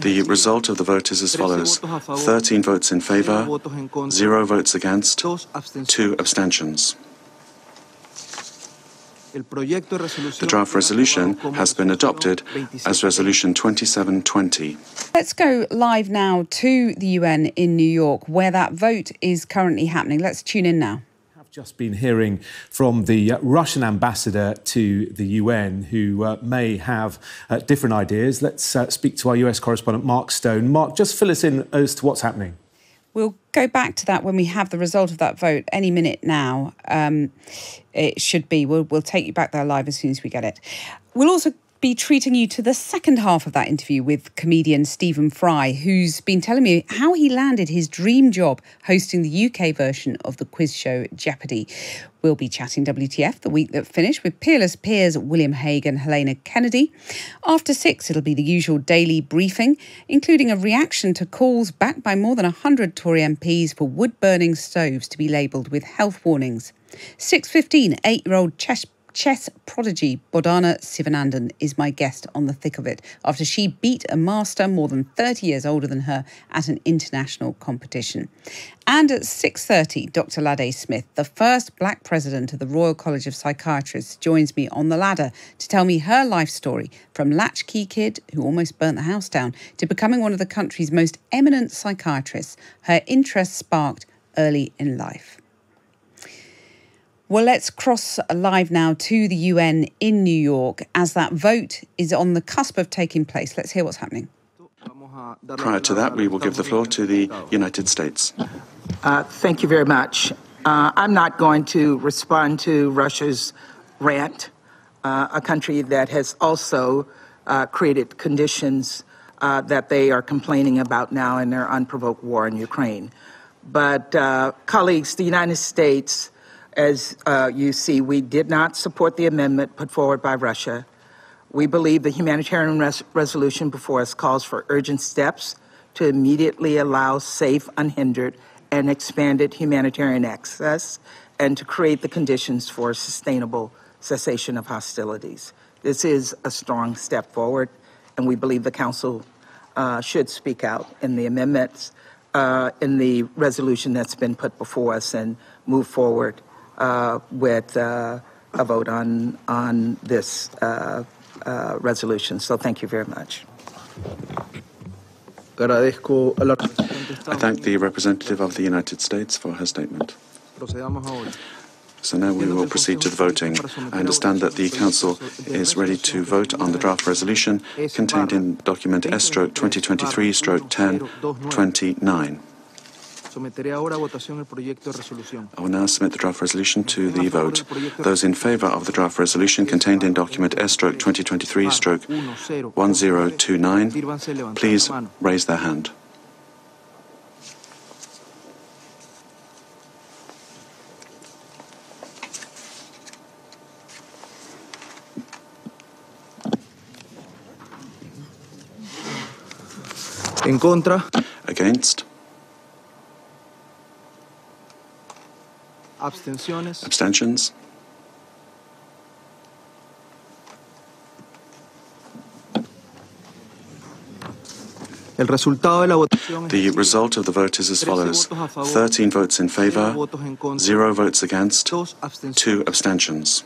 The result of the vote is as follows: 13 votes in favor, 0 votes against, 2 abstentions. The draft resolution has been adopted as Resolution 2720. Let's go live now to the UN in New York, where that vote is currently happening. Let's tune in now. I've just been hearing from the Russian ambassador to the UN, who may have different ideas. Let's speak to our US correspondent, Mark Stone. Mark, just fill us in as to what's happening. We'll go back to that when we have the result of that vote any minute now. It should be. We'll take you back there live as soon as we get it. We'll also be treating you to the second half of that interview with comedian Stephen Fry, who's been telling me how he landed his dream job hosting the UK version of the quiz show Jeopardy. We'll be chatting WTF the week that finished with peerless peers William Hague and Helena Kennedy. After 6, it'll be the usual daily briefing, including a reaction to calls backed by more than 100 Tory MPs for wood-burning stoves to be labelled with health warnings. 6:15, 8-year-old chess prodigy Bodhana Sivanandan is my guest on the thick of it after she beat a master more than 30 years older than her at an international competition. And at 6:30, Dr. Lade Smith, the first black president of the Royal College of Psychiatrists, joins me on the ladder to tell me her life story from latchkey kid who almost burnt the house down to becoming one of the country's most eminent psychiatrists, her interest sparked early in life. Well, let's cross live now to the UN in New York as that vote is on the cusp of taking place. Let's hear what's happening. Prior to that, we will give the floor to the United States. Thank you very much. I'm not going to respond to Russia's rant, a country that has also created conditions that they are complaining about now in their unprovoked war in Ukraine. But colleagues, the United States, as you see, we did not support the amendment put forward by Russia. We believe the humanitarian resolution before us calls for urgent steps to immediately allow safe, unhindered, and expanded humanitarian access and to create the conditions for sustainable cessation of hostilities. This is a strong step forward, and we believe the Council should speak out in the amendments, in the resolution that's been put before us and move forward with a vote on this resolution. So thank you very much. I thank the representative of the United States for her statement. So now we will proceed to the voting. I understand that the Council is ready to vote on the draft resolution contained in document S/2023/1029. I will now submit the draft resolution to the vote. Those in favour of the draft resolution contained in document S/2023/1029, please raise their hand. En contra. Against. Abstentions. El resultado de la votación. The result of the vote is as follows: 13 votes in favour, 0 votes against, 2 abstentions.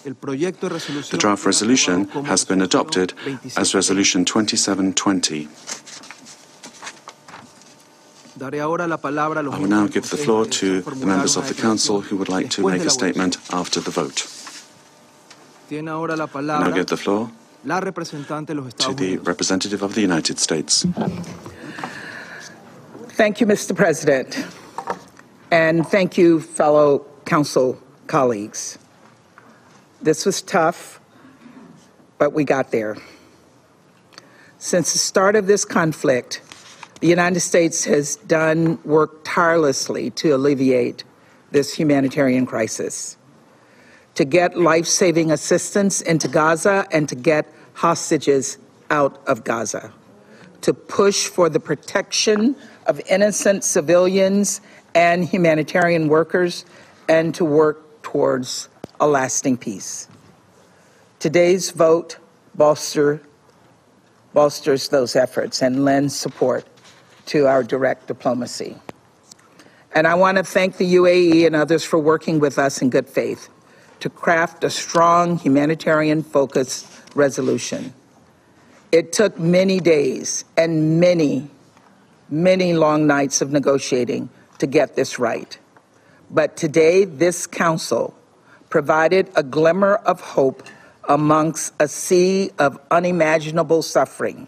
The draft resolution has been adopted as Resolution 2720. I will now give the floor to the members of the Council who would like to make a statement after the vote. I now give the floor to the representative of the United States. Thank you, Mr. President, and thank you, fellow Council colleagues. This was tough, but we got there. Since the start of this conflict, the United States has worked tirelessly to alleviate this humanitarian crisis, to get life-saving assistance into Gaza and to get hostages out of Gaza, to push for the protection of innocent civilians and humanitarian workers, and to work towards a lasting peace. Today's vote bolsters bolsters those efforts and lends support to our direct diplomacy. And I want to thank the UAE and others for working with us in good faith to craft a strong humanitarian-focused resolution. It took many days and many long nights of negotiating to get this right. But today, this council provided a glimmer of hope amongst a sea of unimaginable suffering.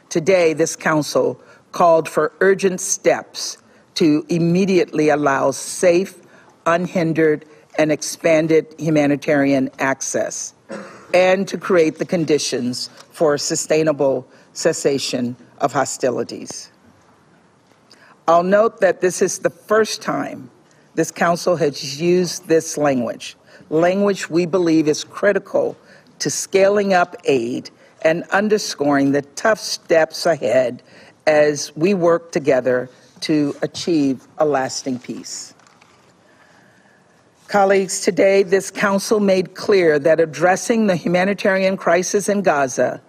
Today, this council called for urgent steps to immediately allow safe, unhindered, and expanded humanitarian access, and to create the conditions for sustainable cessation of hostilities. I'll note that this is the first time this council has used this language we believe is critical to scaling up aid and underscoring the tough steps ahead as we work together to achieve a lasting peace. Colleagues, today this council made clear that addressing the humanitarian crisis in Gaza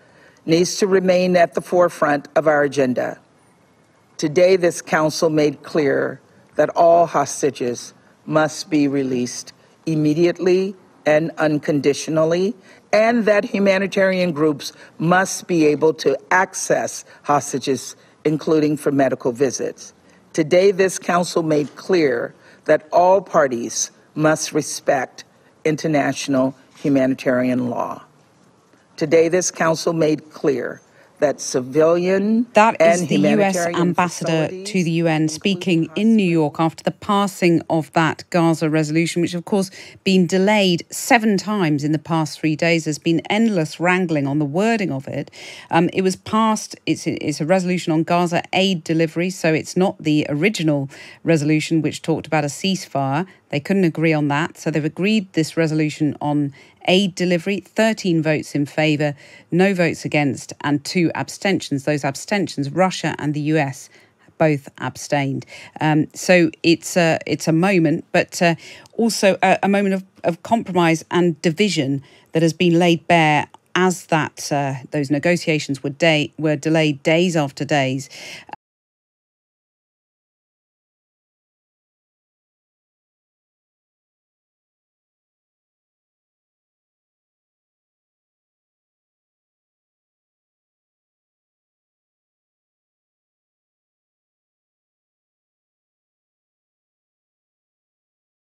needs to remain at the forefront of our agenda. Today this council made clear that all hostages must be released immediately and unconditionally, and that humanitarian groups must be able to access hostages, including for medical visits. Today, this council made clear that all parties must respect international humanitarian law. Today, this council made clear that civilian That is and the US humanitarian ambassador to the UN speaking in New York after the passing of that Gaza resolution, which, of course, been delayed 7 times in the past 3 days. There's been endless wrangling on the wording of it. It was passed, it's a resolution on Gaza aid delivery, so it's not the original resolution which talked about a ceasefire. They couldn't agree on that, so they've agreed this resolution on aid delivery, 13 votes in favour, no votes against, and 2 abstentions. Those abstentions, Russia and the US, both abstained. So it's a moment, but also a moment of compromise and division that has been laid bare as that those negotiations were delayed days after days.